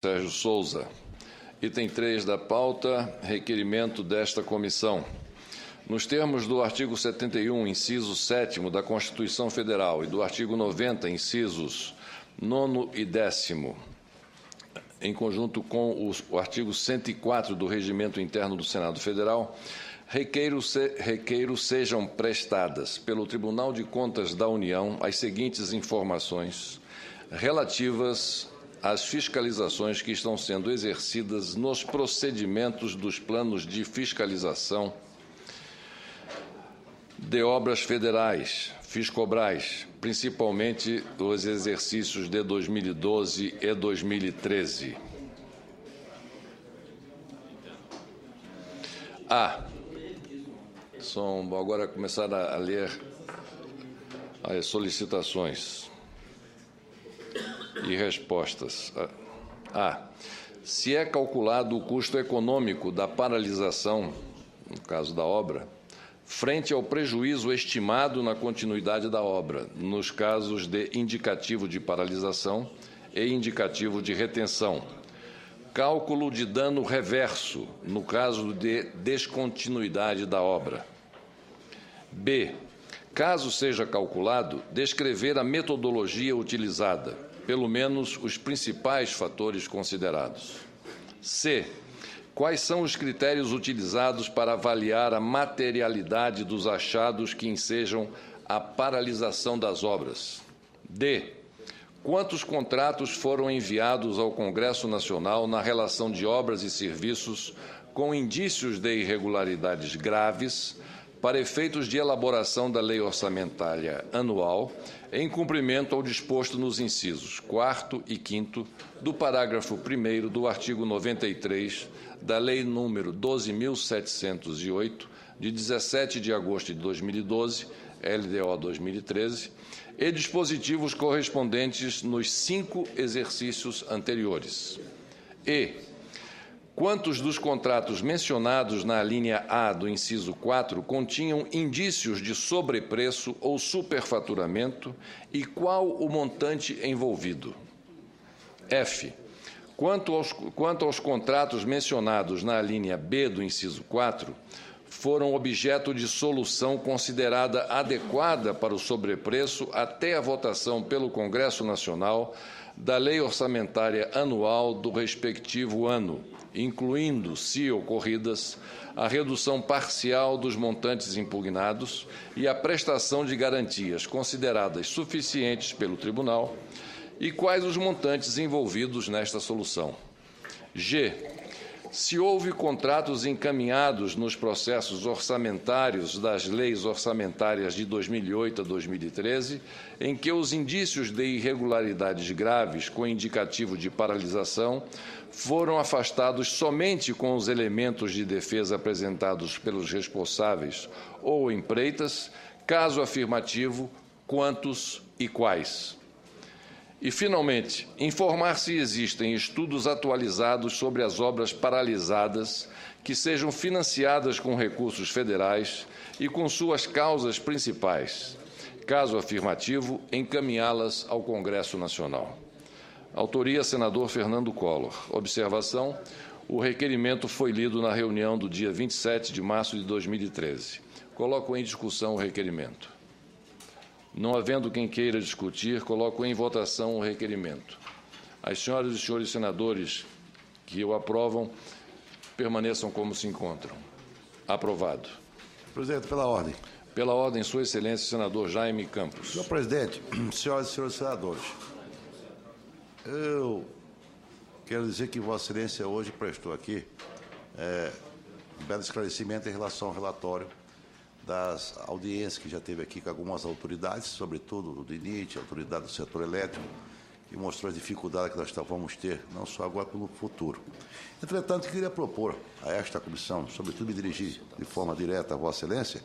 Sérgio Souza. Item 3 da pauta, requerimento desta comissão. Nos termos do artigo 71, inciso 7º da Constituição Federal e do artigo 90, incisos 9º e 10º, em conjunto com o artigo 104 do Regimento Interno do Senado Federal, requeiro sejam prestadas pelo Tribunal de Contas da União as seguintes informações relativas às fiscalizações que estão sendo exercidas nos procedimentos dos planos de fiscalização de obras federais, fiscobrais, principalmente os exercícios de 2012 e 2013. Agora começar a ler as solicitações e respostas. Se é calculado o custo econômico da paralisação, no caso da obra, frente ao prejuízo estimado na continuidade da obra, nos casos de indicativo de paralisação e indicativo de retenção. Cálculo de dano reverso, no caso de descontinuidade da obra. B. Caso seja calculado, descrever a metodologia utilizada, pelo menos os principais fatores considerados. C. Quais são os critérios utilizados para avaliar a materialidade dos achados que ensejam a paralisação das obras? D. Quantos contratos foram enviados ao Congresso Nacional na relação de obras e serviços com indícios de irregularidades graves para efeitos de elaboração da Lei Orçamentária Anual, em cumprimento ao disposto nos incisos 4º e 5º do parágrafo 1º do artigo 93 da Lei nº 12.708, de 17 de agosto de 2012, LDO 2013, e dispositivos correspondentes nos 5 exercícios anteriores. E quantos dos contratos mencionados na alínea A do inciso 4 continham indícios de sobrepreço ou superfaturamento e qual o montante envolvido? F. Quanto aos contratos mencionados na alínea B do inciso 4, foram objeto de solução considerada adequada para o sobrepreço até a votação pelo Congresso Nacional da Lei Orçamentária Anual do respectivo ano, incluindo, se ocorridas, a redução parcial dos montantes impugnados e a prestação de garantias consideradas suficientes pelo Tribunal, e quais os montantes envolvidos nesta solução. G. Se houve contratos encaminhados nos processos orçamentários das leis orçamentárias de 2008 a 2013, em que os indícios de irregularidades graves com indicativo de paralisação foram afastados somente com os elementos de defesa apresentados pelos responsáveis ou empreitas, caso afirmativo, quantos e quais. E, finalmente, informar se existem estudos atualizados sobre as obras paralisadas que sejam financiadas com recursos federais e com suas causas principais. Caso afirmativo, encaminhá-las ao Congresso Nacional. Autoria, senador Fernando Collor. Observação: o requerimento foi lido na reunião do dia 27 de março de 2013. Coloco em discussão o requerimento. Não havendo quem queira discutir, coloco em votação o requerimento. As senhoras e senhores senadores que o aprovam, permaneçam como se encontram. Aprovado. Presidente, pela ordem. Pela ordem, Sua Excelência, senador Jaime Campos. Senhor presidente, senhoras e senhores senadores, eu quero dizer que Vossa Excelência hoje prestou aqui um belo esclarecimento em relação ao relatório das audiências que já teve aqui com algumas autoridades, sobretudo do DINIT, a autoridade do setor elétrico, que mostrou as dificuldades que nós vamos ter, não só agora, como no futuro. Entretanto, eu queria propor a esta comissão, sobretudo me dirigir de forma direta a Vossa Excelência,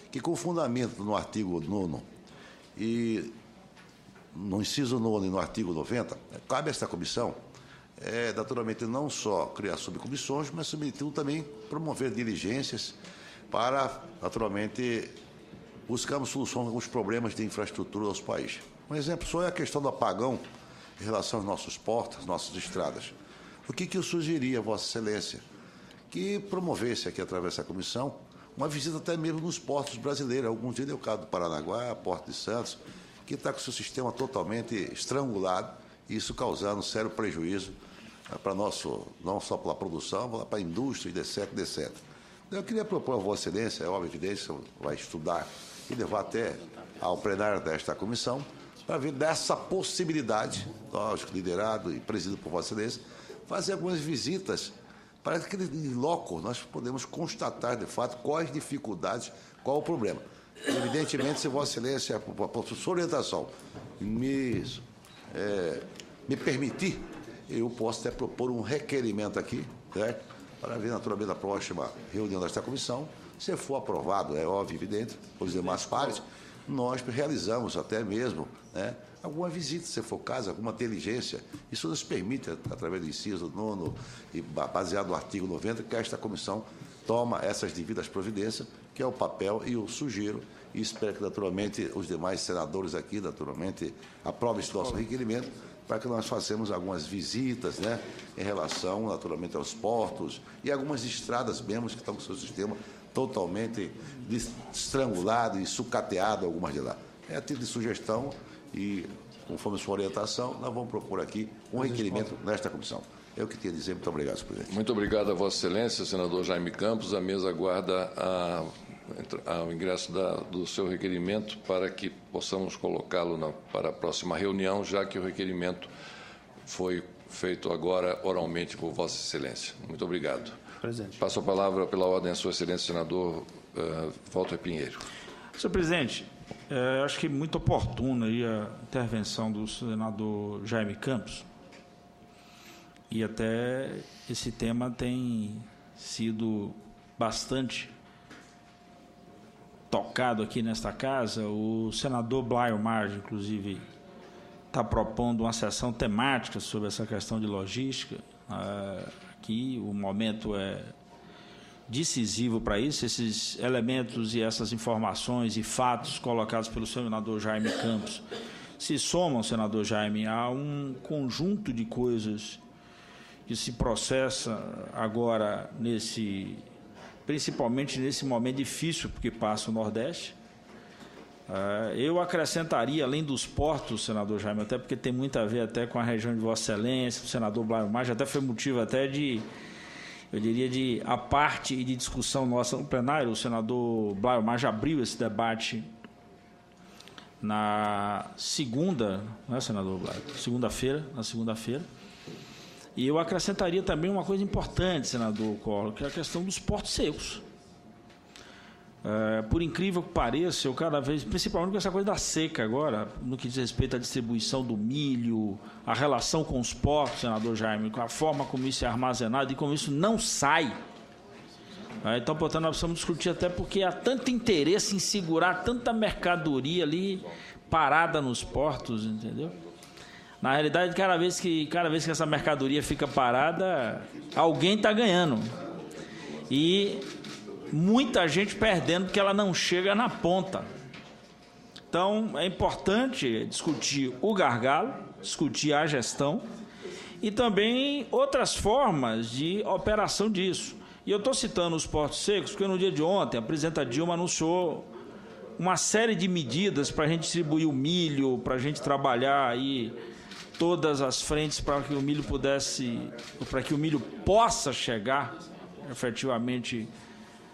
que com fundamento no artigo 9º e no inciso 9º e no artigo 90, cabe a esta comissão, naturalmente, não só criar subcomissões, mas, sobretudo, também promover diligências para, naturalmente, buscarmos soluções a alguns problemas de infraestrutura do país. Um exemplo só é a questão do apagão em relação aos nossos portos, às nossas estradas. O que eu sugeriria a Vossa Excelência? Que promovesse aqui, através dessa comissão, uma visita até mesmo nos portos brasileiros. Alguns deles é o caso do Paranaguá, Porto de Santos, que está com o seu sistema totalmente estrangulado, e isso causando sério prejuízo para nosso, não só para a produção, mas para a indústria, etc, etc. Eu queria propor a Vossa Excelência, é óbvio, evidente, você vai estudar e levar até ao plenário desta comissão, para ver dessa possibilidade, lógico, liderado e presidido por Vossa Excelência, fazer algumas visitas para que, em loco, nós podemos constatar, de fato, quais as dificuldades, qual o problema. Evidentemente, se Vossa Excelência, por sua orientação, me permitir, eu posso até propor um requerimento aqui, certo? Para ver, naturalmente, na próxima reunião desta comissão, se for aprovado, é óbvio, evidente, pelos demais pares, nós realizamos até mesmo, né, alguma visita, se for caso, alguma diligência. Isso nos permite, através do inciso 9 e baseado no artigo 90, que esta comissão toma essas devidas providências, que é o papel, e eu sugiro, e espero que, naturalmente, os demais senadores aqui, naturalmente, aprovem esse nosso requerimento, para que nós façamos algumas visitas, né, em relação, naturalmente, aos portos e algumas estradas mesmo que estão com o seu sistema totalmente estrangulado e sucateado, algumas de lá. É a título de sugestão e, conforme sua orientação, nós vamos propor aqui um requerimento nesta comissão. É o que tinha a dizer. Muito obrigado, senhor presidente. Muito obrigado a Vossa Excelência, senador Jaime Campos. A mesa aguarda o ingresso do seu requerimento para que possamos colocá-lo para a próxima reunião, já que o requerimento foi feito agora oralmente por Vossa Excelência. Muito obrigado. Presidente. Passo a palavra pela ordem a Sua Excelência, senador Walter Pinheiro. Senhor presidente, acho que muito oportuna aí a intervenção do senador Jaime Campos, e até esse tema tem sido bastante tocado aqui nesta casa. O senador Blaio Marge, inclusive, está propondo uma sessão temática sobre essa questão de logística. Aqui o momento é decisivo para isso. Esses elementos e essas informações e fatos colocados pelo senador Jaime Campos se somam, senador Jaime, a um conjunto de coisas que se processa agora principalmente nesse momento difícil porque passa o Nordeste. Eu acrescentaria, além dos portos, senador Jaime, até porque tem muito a ver até com a região de Vossa Excelência, o senador Blaio Marge, até foi motivo até de a parte e de discussão nossa no plenário. O senador Blaio Marge abriu esse debate na segunda, não é, senador Blaio? Na segunda-feira. E eu acrescentaria também uma coisa importante, senador Collor, que é a questão dos portos secos. Por incrível que pareça, eu cada vez, principalmente com essa coisa da seca agora, no que diz respeito à distribuição do milho, a relação com os portos, senador Jaime, com a forma como isso é armazenado e como isso não sai. Então, portanto, nós precisamos discutir, até porque há tanto interesse em segurar tanta mercadoria ali parada nos portos, entendeu? Na realidade, cada vez que essa mercadoria fica parada, alguém está ganhando. E muita gente perdendo porque ela não chega na ponta. Então, é importante discutir o gargalo, discutir a gestão e também outras formas de operação disso. E eu estou citando os portos secos porque no dia de ontem a presidenta Dilma anunciou uma série de medidas para a gente distribuir o milho, para a gente trabalhar aí todas as frentes para que o milho possa chegar efetivamente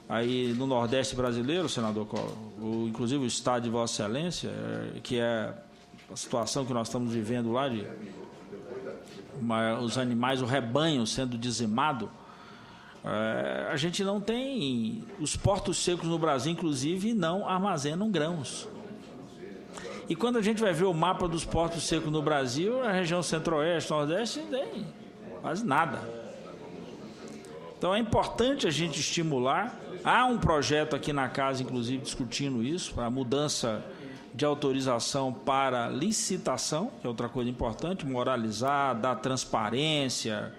aí no Nordeste brasileiro, senador Collor, inclusive o estado de Vossa Excelência, que é a situação que nós estamos vivendo lá, de os animais, o rebanho sendo dizimado. A gente não tem... Os portos secos no Brasil, inclusive, não armazenam grãos. E quando a gente vai ver o mapa dos portos secos no Brasil, a região centro-oeste, nordeste, não tem quase nada. Então é importante a gente estimular. Há um projeto aqui na casa, inclusive, discutindo isso, para a mudança de autorização para licitação, que é outra coisa importante, moralizar, dar transparência,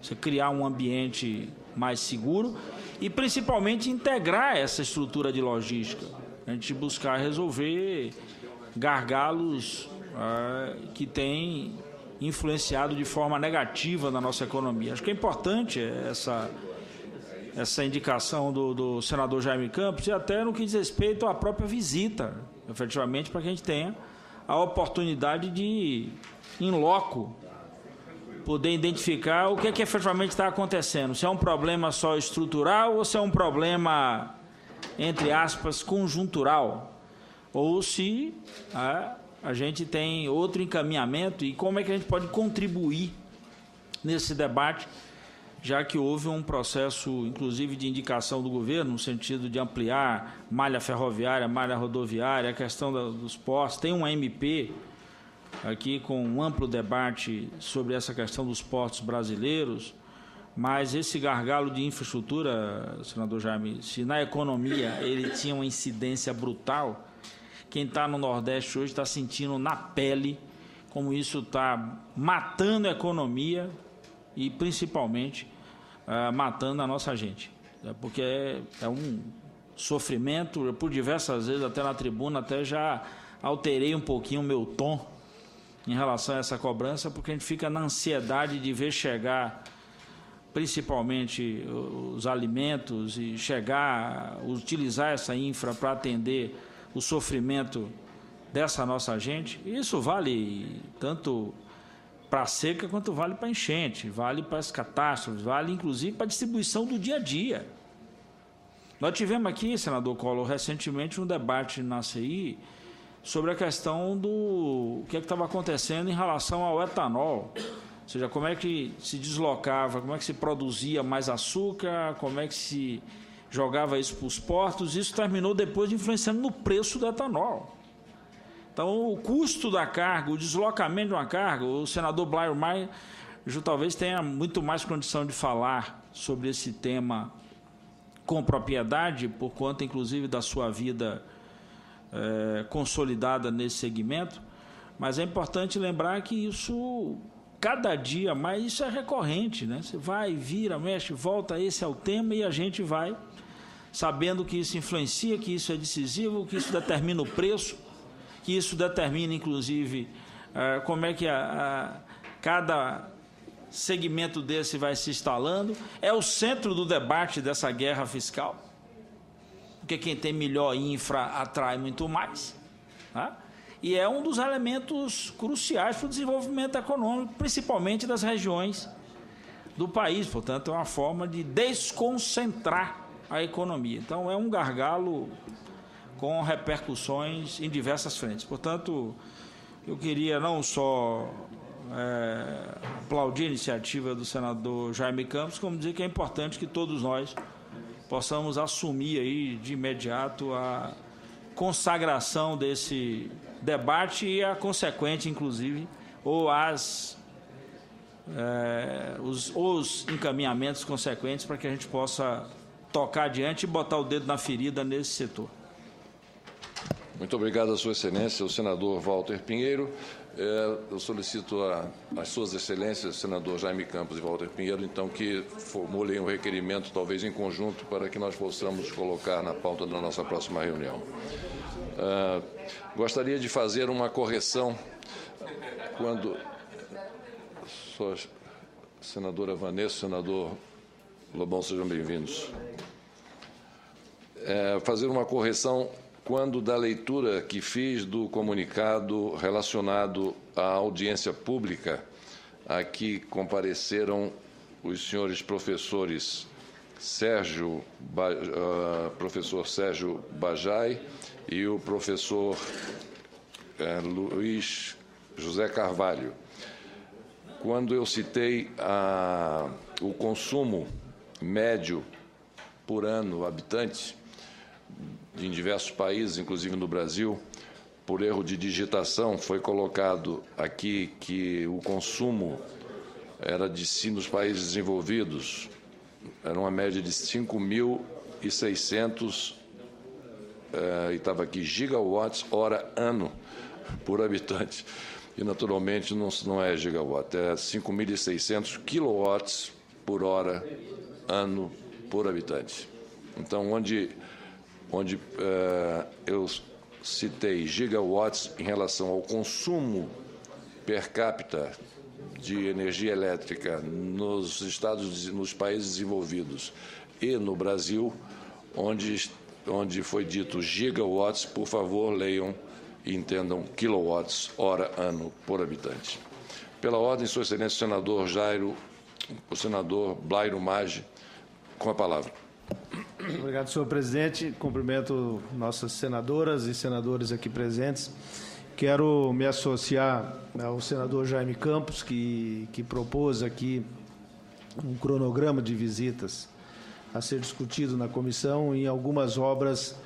você criar um ambiente mais seguro e, principalmente, integrar essa estrutura de logística. A gente buscar resolver gargalos que tem influenciado de forma negativa na nossa economia. Acho que é importante essa indicação do senador Jaime Campos, e até no que diz respeito à própria visita, efetivamente, para que a gente tenha a oportunidade de, in loco, poder identificar o que é que efetivamente está acontecendo. Se é um problema só estrutural ou se é um problema, entre aspas, conjuntural, ou se a gente tem outro encaminhamento e como é que a gente pode contribuir nesse debate, já que houve um processo, inclusive, de indicação do governo, no sentido de ampliar malha ferroviária, malha rodoviária, a questão dos portos. Tem uma MP aqui com um amplo debate sobre essa questão dos portos brasileiros, mas esse gargalo de infraestrutura, senador Jaime, se na economia ele tinha uma incidência brutal, quem está no Nordeste hoje está sentindo na pele como isso está matando a economia e, principalmente, matando a nossa gente. Porque é um sofrimento. Eu, por diversas vezes, até na tribuna, até já alterei um pouquinho o meu tom em relação a essa cobrança, porque a gente fica na ansiedade de ver chegar, principalmente, os alimentos e utilizar essa infra para atender o sofrimento dessa nossa gente. Isso vale tanto para a seca quanto vale para a enchente, vale para as catástrofes, vale inclusive para a distribuição do dia a dia. Nós tivemos aqui, senador Collor, recentemente um debate na CI sobre a questão do que estava acontecendo em relação ao etanol. Ou seja, como é que se deslocava, como é que se produzia mais açúcar, como é que se jogava isso para os portos. Isso terminou depois influenciando no preço do etanol. Então, o custo da carga, o deslocamento de uma carga, o senador Blair Maia talvez tenha muito mais condição de falar sobre esse tema com propriedade, por conta, inclusive, da sua vida consolidada nesse segmento, mas é importante lembrar que isso, cada dia mais, isso é recorrente, né? Você vai, vira, mexe, volta, esse é o tema, e a gente vai sabendo que isso influencia, que isso é decisivo, que isso determina o preço, que isso determina, inclusive, como é que cada segmento desse vai se instalando. É o centro do debate dessa guerra fiscal, porque quem tem melhor infra atrai muito mais, tá? E é um dos elementos cruciais para o desenvolvimento econômico, principalmente das regiões do país. Portanto, é uma forma de desconcentrar a economia. Então, é um gargalo com repercussões em diversas frentes. Portanto, eu queria não só aplaudir a iniciativa do senador Jaime Campos, como dizer que é importante que todos nós possamos assumir aí de imediato a consagração desse debate e a consequente, inclusive, ou os encaminhamentos consequentes para que a gente possa tocar adiante e botar o dedo na ferida nesse setor. Muito obrigado, a Sua Excelência, o senador Walter Pinheiro. Eu solicito às Suas Excelências, senador Jaime Campos e Walter Pinheiro, então, que formulem um requerimento, talvez em conjunto, para que nós possamos colocar na pauta da nossa próxima reunião. Gostaria de fazer uma correção quando... Senadora Vanessa, senador Lobão, sejam bem-vindos. Fazer uma correção quando da leitura que fiz do comunicado relacionado à audiência pública, a que compareceram os senhores professores professor Sérgio Bajai e o professor Luiz José Carvalho. Quando eu citei o consumo médio por ano habitante em diversos países, inclusive no Brasil, por erro de digitação, foi colocado aqui que o consumo era nos países desenvolvidos, era uma média de 5.600, e estava aqui, gigawatts hora ano por habitante. E, naturalmente, não é gigawatt, é 5.600 quilowatts por hora ano por habitante. Então, onde eu citei gigawatts em relação ao consumo per capita de energia elétrica nos países desenvolvidos e no Brasil, onde foi dito gigawatts, por favor, leiam e entendam quilowatts, hora, ano, por habitante. Pela ordem, Sua Excelência, o senador Blairo Maggi, com a palavra. Obrigado, senhor presidente. Cumprimento nossas senadoras e senadores aqui presentes. Quero me associar ao senador Jaime Campos, que propôs aqui um cronograma de visitas a ser discutido na comissão em algumas obras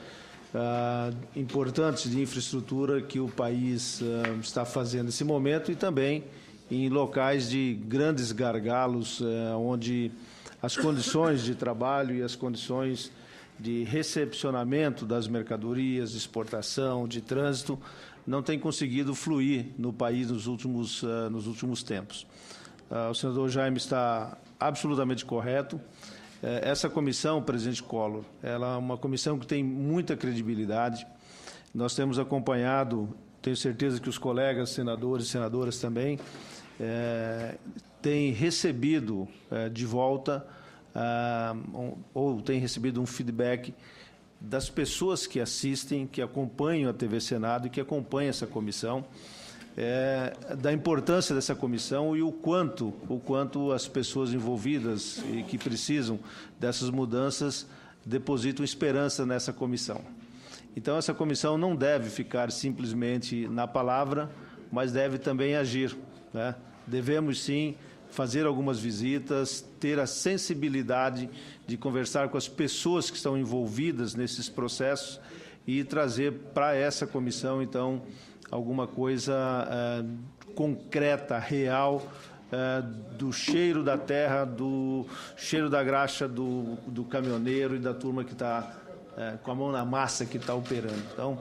importantes de infraestrutura que o país está fazendo nesse momento e também em locais de grandes gargalos, onde as condições de trabalho e as condições de recepcionamento das mercadorias, de exportação, de trânsito, não têm conseguido fluir no país nos últimos tempos. O senador Jaime está absolutamente correto. Essa comissão, presidente Collor, ela é uma comissão que tem muita credibilidade. Nós temos acompanhado, tenho certeza que os colegas senadores e senadoras também, têm recebido de volta ou têm recebido um feedback das pessoas que assistem, que acompanham a TV Senado e que acompanham essa comissão, da importância dessa comissão e o quanto as pessoas envolvidas e que precisam dessas mudanças depositam esperança nessa comissão. Então, essa comissão não deve ficar simplesmente na palavra, mas deve também agir, né? Devemos, sim, fazer algumas visitas, ter a sensibilidade de conversar com as pessoas que estão envolvidas nesses processos e trazer para essa comissão, então, alguma coisa concreta, real, do cheiro da terra, do cheiro da graxa do caminhoneiro e da turma que está com a mão na massa que está operando. Então,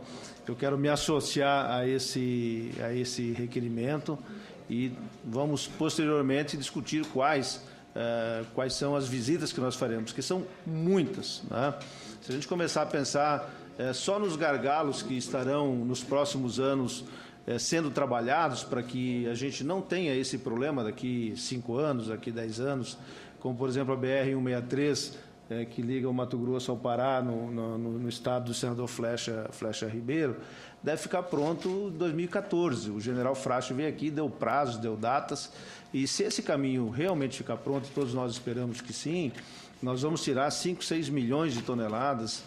eu quero me associar a esse requerimento e vamos, posteriormente, discutir quais são as visitas que nós faremos, que são muitas, né? Se a gente começar a pensar só nos gargalos que estarão nos próximos anos sendo trabalhados para que a gente não tenha esse problema daqui 5 anos, daqui 10 anos, como, por exemplo, a BR-163, que liga o Mato Grosso ao Pará, no estado do senador Flecha Ribeiro, deve ficar pronto em 2014. O general Frasche veio aqui, deu prazos, deu datas, e se esse caminho realmente ficar pronto, e todos nós esperamos que sim, nós vamos tirar 5, 6 milhões de toneladas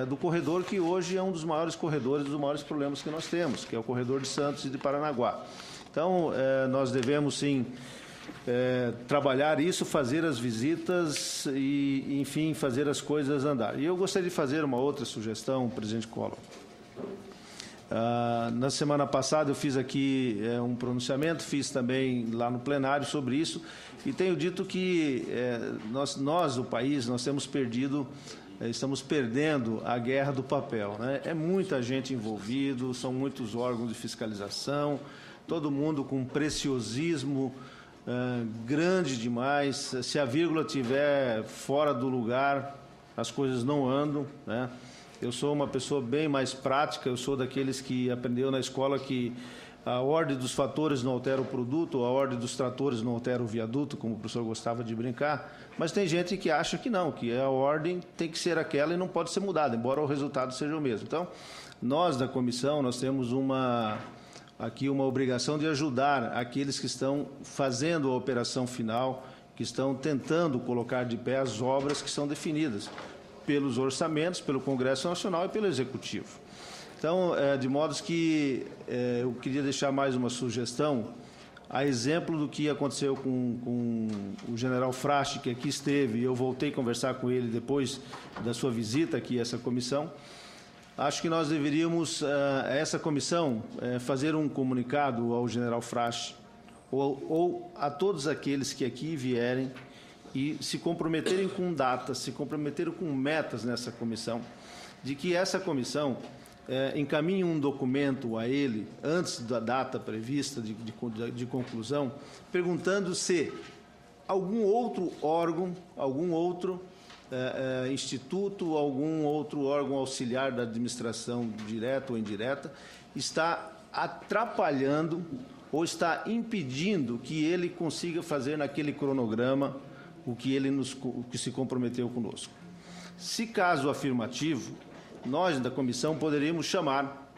do corredor que hoje é um dos maiores corredores, dos maiores problemas que nós temos, que é o corredor de Santos e de Paranaguá. Então, nós devemos, sim, trabalhar isso, fazer as visitas e, enfim, fazer as coisas andar. E eu gostaria de fazer uma outra sugestão, presidente Collor. Na semana passada eu fiz aqui um pronunciamento, fiz também lá no plenário sobre isso e tenho dito que nós, o país, nós temos perdido, estamos perdendo a guerra do papel, né? É muita gente envolvida, são muitos órgãos de fiscalização, todo mundo com preciosismo grande demais. Se a vírgula estiver fora do lugar, as coisas não andam, né? Eu sou uma pessoa bem mais prática, eu sou daqueles que aprendeu na escola que a ordem dos fatores não altera o produto, a ordem dos tratores não altera o viaduto, como o professor gostava de brincar, mas tem gente que acha que não, que a ordem tem que ser aquela e não pode ser mudada, embora o resultado seja o mesmo. Então, nós da comissão, nós temos aqui uma obrigação de ajudar aqueles que estão fazendo a operação final, que estão tentando colocar de pé as obras que são definidas pelos orçamentos, pelo Congresso Nacional e pelo Executivo. Então, de modo que eu queria deixar mais uma sugestão, a exemplo do que aconteceu com o general Frasche, que aqui esteve, e eu voltei a conversar com ele depois da sua visita aqui a essa comissão. Acho que nós deveríamos, essa comissão, fazer um comunicado ao general Frasche ou a todos aqueles que aqui vierem e se comprometerem com datas, se comprometerem com metas nessa comissão, de que essa comissão encaminhe um documento a ele, antes da data prevista de conclusão, perguntando se algum outro órgão, algum outro instituto, algum outro órgão auxiliar da administração direta ou indireta está atrapalhando ou está impedindo que ele consiga fazer naquele cronograma o que se comprometeu conosco. Se caso afirmativo, nós da comissão poderíamos chamar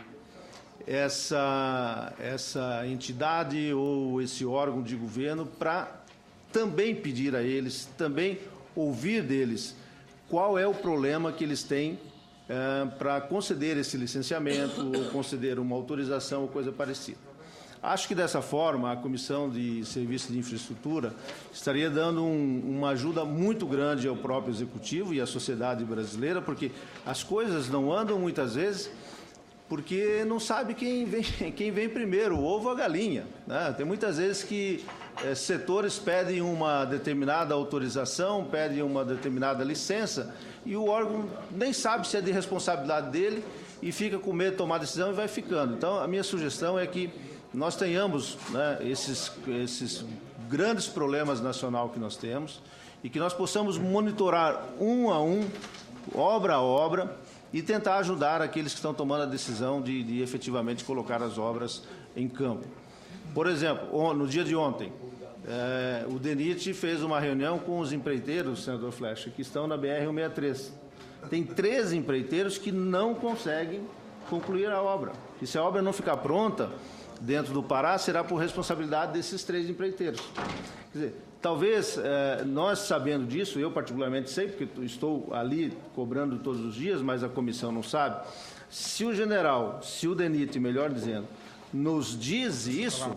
essa entidade ou esse órgão de governo para também pedir a eles, também ouvir deles qual é o problema que eles têm para conceder esse licenciamento ou conceder uma autorização ou coisa parecida. Acho que dessa forma a Comissão de Serviços de Infraestrutura estaria dando uma ajuda muito grande ao próprio Executivo e à sociedade brasileira, porque as coisas não andam muitas vezes porque não sabe quem vem primeiro, o ovo ou a galinha, né? Tem muitas vezes que setores pedem uma determinada autorização, pedem uma determinada licença e o órgão nem sabe se é de responsabilidade dele e fica com medo de tomar decisão e vai ficando. Então, a minha sugestão é que nós tenhamos, né, esses grandes problemas nacionais que nós temos e que nós possamos monitorar um a um, obra a obra, e tentar ajudar aqueles que estão tomando a decisão de efetivamente colocar as obras em campo. Por exemplo, no dia de ontem, o DENIT fez uma reunião com os empreiteiros, senador Flecha, que estão na BR-163. Tem 13 empreiteiros que não conseguem concluir a obra. E se a obra não ficar pronta dentro do Pará, será por responsabilidade desses 3 empreiteiros. Quer dizer, talvez, nós sabendo disso, eu particularmente sei, porque estou ali cobrando todos os dias, mas a comissão não sabe, se o general, se o DENIT, melhor dizendo, nos diz isso,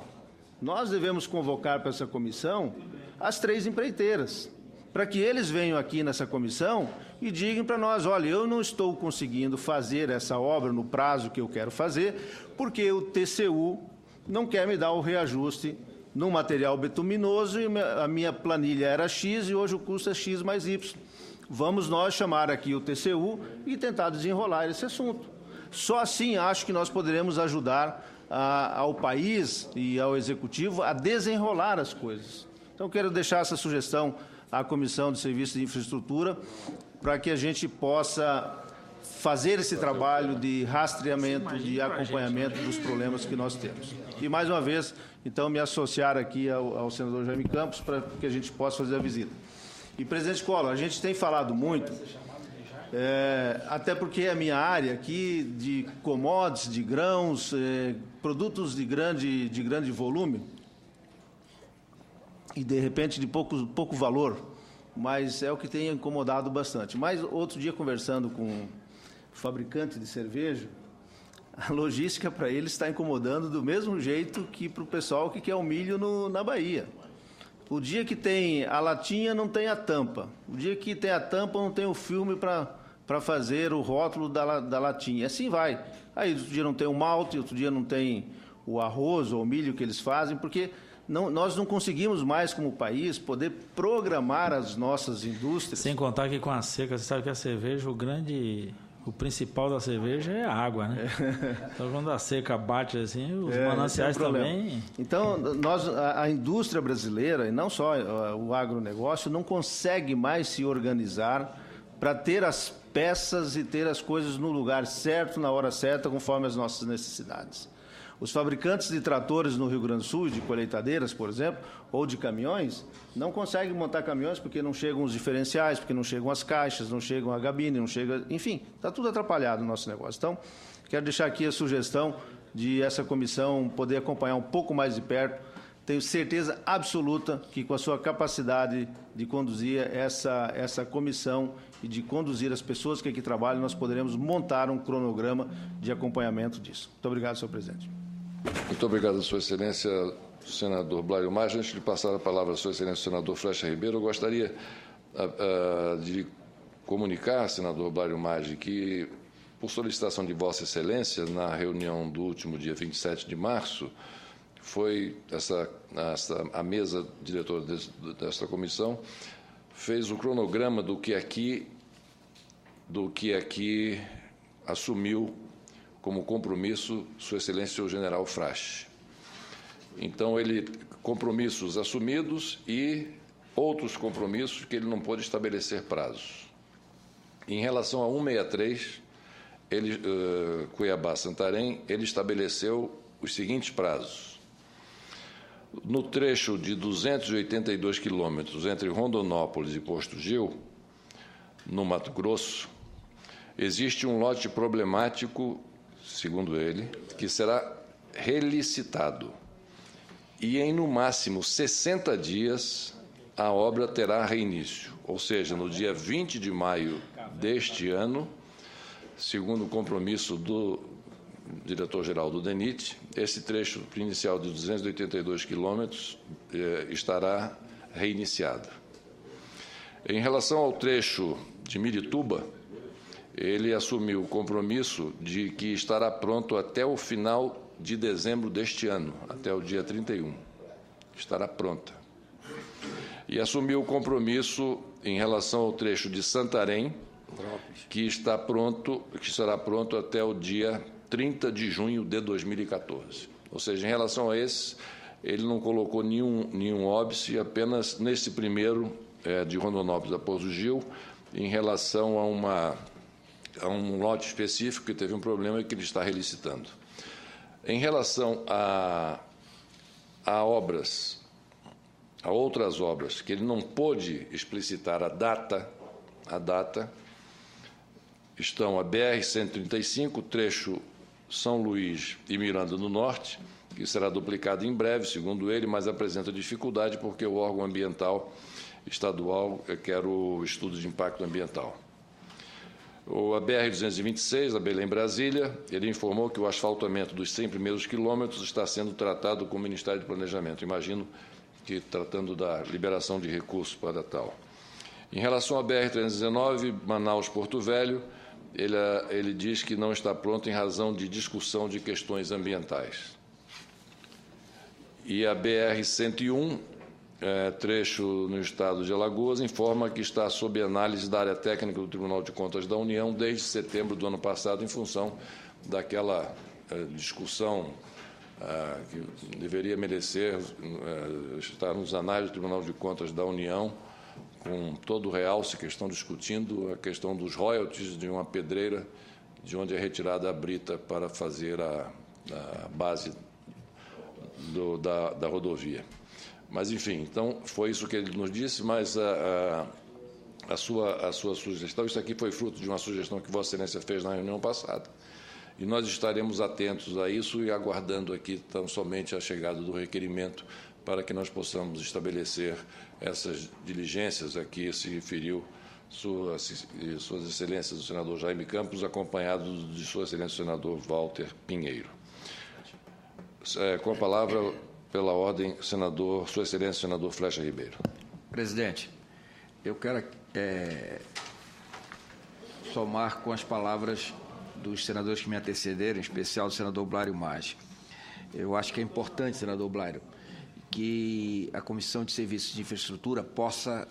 nós devemos convocar para essa comissão as 3 empreiteiras, para que eles venham aqui nessa comissão e digam para nós, olha, eu não estou conseguindo fazer essa obra no prazo que eu quero fazer, porque o TCU não quer me dar o reajuste no material betuminoso e a minha planilha era X e hoje o custo é X mais Y. Vamos nós chamar aqui o TCU e tentar desenrolar esse assunto. Só assim acho que nós poderemos ajudar ao país e ao Executivo a desenrolar as coisas. Então, quero deixar essa sugestão à Comissão de Serviços de Infraestrutura para que a gente possa fazer esse trabalho de rastreamento, de acompanhamento dos problemas que nós temos. E, mais uma vez, então, me associar aqui ao senador Jaime Campos para que a gente possa fazer a visita. E, presidente Collor, a gente tem falado muito, até porque a minha área aqui de commodities, de grãos, produtos de grande volume e, de repente, de pouco valor, mas é o que tem incomodado bastante. Mas, outro dia, conversando com fabricante de cerveja, a logística para eles está incomodando do mesmo jeito que para o pessoal que quer o milho na Bahia. O dia que tem a latinha, não tem a tampa. O dia que tem a tampa, não tem o filme para fazer o rótulo da latinha. Assim vai. Aí, outro dia não tem o malte, outro dia não tem o arroz ou o milho que eles fazem, porque nós não conseguimos mais, como país, poder programar as nossas indústrias. Sem contar que com a seca, você sabe que a cerveja, o principal da cerveja é a água, né? Então, quando a seca bate assim, os mananciais também... Então, a indústria brasileira, e não só o agronegócio, não consegue mais se organizar para ter as peças e ter as coisas no lugar certo, na hora certa, conforme as nossas necessidades. Os fabricantes de tratores no Rio Grande do Sul, de colheitadeiras, por exemplo, ou de caminhões, não conseguem montar caminhões porque não chegam os diferenciais, porque não chegam as caixas, não chegam a gabine, não chega... Enfim, está tudo atrapalhado no nosso negócio. Então, quero deixar aqui a sugestão de essa comissão poder acompanhar um pouco mais de perto. Tenho certeza absoluta que, com a sua capacidade de conduzir essa comissão e de conduzir as pessoas que aqui trabalham, nós poderemos montar um cronograma de acompanhamento disso. Muito obrigado, senhor presidente. Muito obrigado, Sua Excelência, senador Blairo Maggi. Antes de passar a palavra à Sua Excelência, senador Flecha Ribeiro, eu gostaria de comunicar, senador Blairo Maggi, que, por solicitação de Vossa Excelência, na reunião do último dia 27 de março, foi a mesa diretora desta comissão fez o cronograma do que aqui assumiu como compromisso Sua Excelência o General Frasch. Então, compromissos assumidos e outros compromissos que ele não pôde estabelecer prazos. Em relação a 163, Cuiabá-Santarém, ele estabeleceu os seguintes prazos. No trecho de 282 quilômetros entre Rondonópolis e Posto Gil, no Mato Grosso, existe um lote problemático, segundo ele, que será relicitado. E em, no máximo, 60 dias, a obra terá reinício. Ou seja, no dia 20 de maio deste ano, segundo o compromisso do diretor-geral do DENIT, esse trecho inicial de 282 quilômetros estará reiniciado. Em relação ao trecho de Mirituba, ele assumiu o compromisso de que estará pronto até o final de dezembro deste ano, até o dia 31. Estará pronta. E assumiu o compromisso em relação ao trecho de Santarém, que será pronto até o dia 30 de junho de 2014. Ou seja, em relação a esse, ele não colocou nenhum óbice, apenas nesse primeiro, de Rondonópolis a Poço Gil, em relação a um lote específico que teve um problema e que ele está relicitando. Em relação a outras obras, que ele não pôde explicitar a data, estão a BR-135, trecho São Luís e Miranda do Norte, que será duplicado em breve, segundo ele, mas apresenta dificuldade porque o órgão ambiental estadual quer o estudo de impacto ambiental. A BR-226, a Belém-Brasília, ele informou que o asfaltamento dos 100 primeiros quilômetros está sendo tratado com o Ministério do Planejamento. Imagino que tratando da liberação de recursos para tal. Em relação à BR-319, Manaus-Porto Velho, ele diz que não está pronto em razão de discussão de questões ambientais. E a BR-101, trecho no estado de Alagoas, informa que está sob análise da área técnica do Tribunal de Contas da União desde setembro do ano passado, em função daquela discussão que deveria merecer estar nos anais do Tribunal de Contas da União, com todo o realce que estão discutindo a questão dos royalties de uma pedreira de onde é retirada a brita para fazer a base da rodovia. Mas, enfim, então, foi isso que ele nos disse, mas a sua sugestão, isso aqui foi fruto de uma sugestão que Vossa Excelência fez na reunião passada, e nós estaremos atentos a isso e aguardando aqui tão somente a chegada do requerimento para que nós possamos estabelecer essas diligências a que se referiu Suas Excelências o senador Jaime Campos, acompanhado de Sua Excelência o senador Walter Pinheiro. Com a palavra, pela ordem, Sua Excelência o senador Flecha Ribeiro. Presidente, eu quero somar com as palavras dos senadores que me antecederam, em especial do senador Blário Maggi. Eu acho que é importante, senador Blário, que a Comissão de Serviços de Infraestrutura possa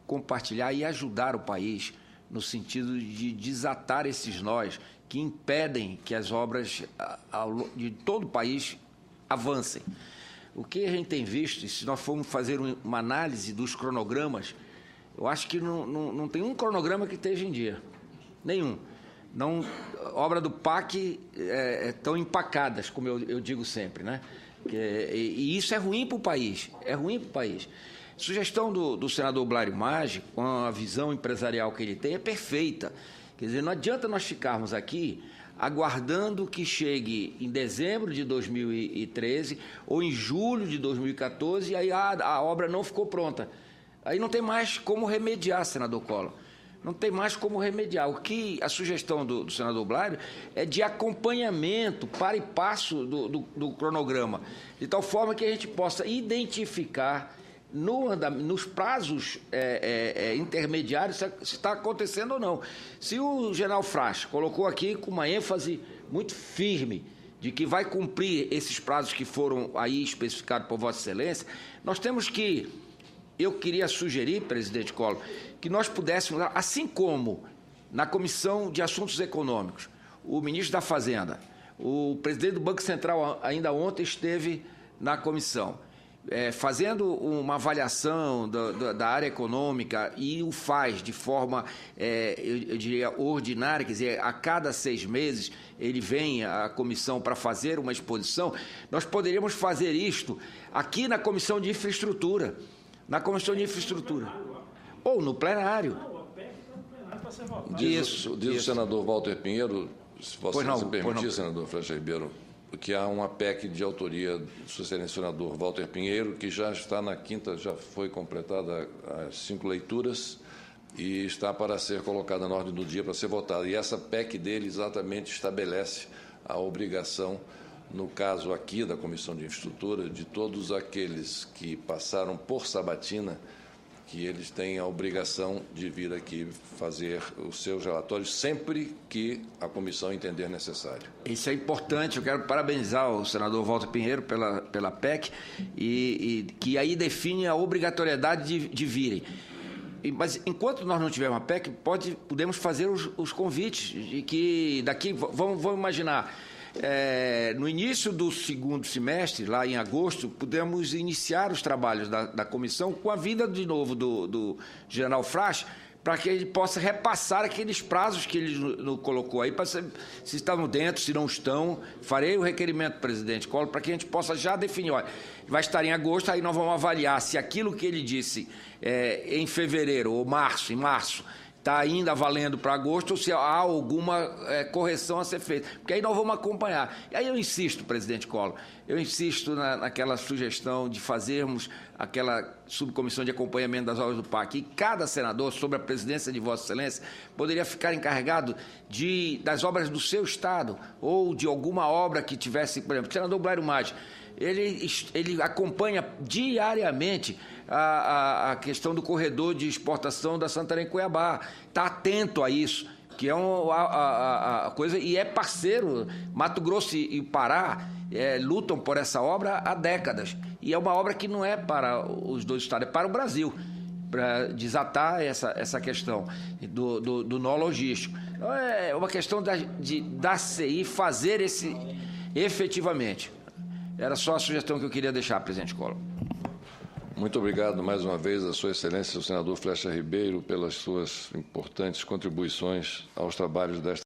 compartilhar e ajudar o país no sentido de desatar esses nós que impedem que as obras de todo o país avancem. O que a gente tem visto, e se nós formos fazer uma análise dos cronogramas, eu acho que não tem um cronograma que esteja em dia. Nenhum. Não, obra do PAC estão empacadas, como eu digo sempre, né? E isso é ruim para o país, Sugestão do senador Blário Maggi, com a visão empresarial que ele tem, é perfeita. Quer dizer, não adianta nós ficarmos aqui aguardando que chegue em dezembro de 2013 ou em julho de 2014 e aí a obra não ficou pronta. Aí não tem mais como remediar, senador Collor. Não tem mais como remediar. O que a sugestão do senador Blário é de acompanhamento, para e passo do cronograma, de tal forma que a gente possa identificar nos prazos intermediários se está acontecendo ou não. Se o general Frasch colocou aqui com uma ênfase muito firme de que vai cumprir esses prazos que foram aí especificados por Vossa Excelência, nós temos que... Eu queria sugerir, presidente Collor, que nós pudéssemos, assim como na Comissão de Assuntos Econômicos, o ministro da Fazenda, o presidente do Banco Central ainda ontem esteve na comissão, fazendo uma avaliação da área econômica e o faz de forma, eu diria, ordinária, quer dizer, a cada 6 meses ele vem à comissão para fazer uma exposição, nós poderíamos fazer isto aqui na Comissão de Infraestrutura, ou no plenário. Diz o senador Walter Pinheiro, se você me permitir, senador Flecha Ribeiro, que há uma PEC de autoria do seu senador Walter Pinheiro, que já está na quinta, já foi completada as 5 leituras e está para ser colocada na ordem do dia para ser votada. E essa PEC dele exatamente estabelece a obrigação, no caso aqui da Comissão de Infraestrutura, de todos aqueles que passaram por sabatina, que eles têm a obrigação de vir aqui fazer os seus relatórios sempre que a comissão entender necessário. Isso é importante. Eu quero parabenizar o senador Walter Pinheiro pela PEC, e que aí define a obrigatoriedade de virem. Mas, enquanto nós não tivermos uma PEC, podemos fazer os convites, de que daqui, vamos imaginar, no início do 2º semestre, lá em agosto, pudemos iniciar os trabalhos da comissão com a vinda de novo do general Frasch, para que ele possa repassar aqueles prazos que ele nos colocou aí, para se estão dentro, se não estão. Farei o requerimento do presidente Collor para que a gente possa já definir. Olha, vai estar em agosto, aí nós vamos avaliar se aquilo que ele disse em fevereiro ou em março, está ainda valendo para agosto, ou se há alguma correção a ser feita. Porque aí nós vamos acompanhar. E aí eu insisto, presidente Collor, naquela sugestão de fazermos aquela subcomissão de acompanhamento das obras do PAC. E cada senador, sob a presidência de Vossa Excelência, poderia ficar encarregado das obras do seu Estado, ou de alguma obra que tivesse, por exemplo, o senador Blário Maggi, ele acompanha diariamente a questão do corredor de exportação da Santarém-Cuiabá. Está atento a isso, que é a coisa, e é parceiro. Mato Grosso e Pará lutam por essa obra há décadas. E é uma obra que não é para os 2 estados, é para o Brasil, para desatar essa questão do nó logístico. Então, é uma questão da CI fazer efetivamente. Era só a sugestão que eu queria deixar, presidente Collor. Muito obrigado mais uma vez a Sua Excelência, o senador Flecha Ribeiro, pelas suas importantes contribuições aos trabalhos desta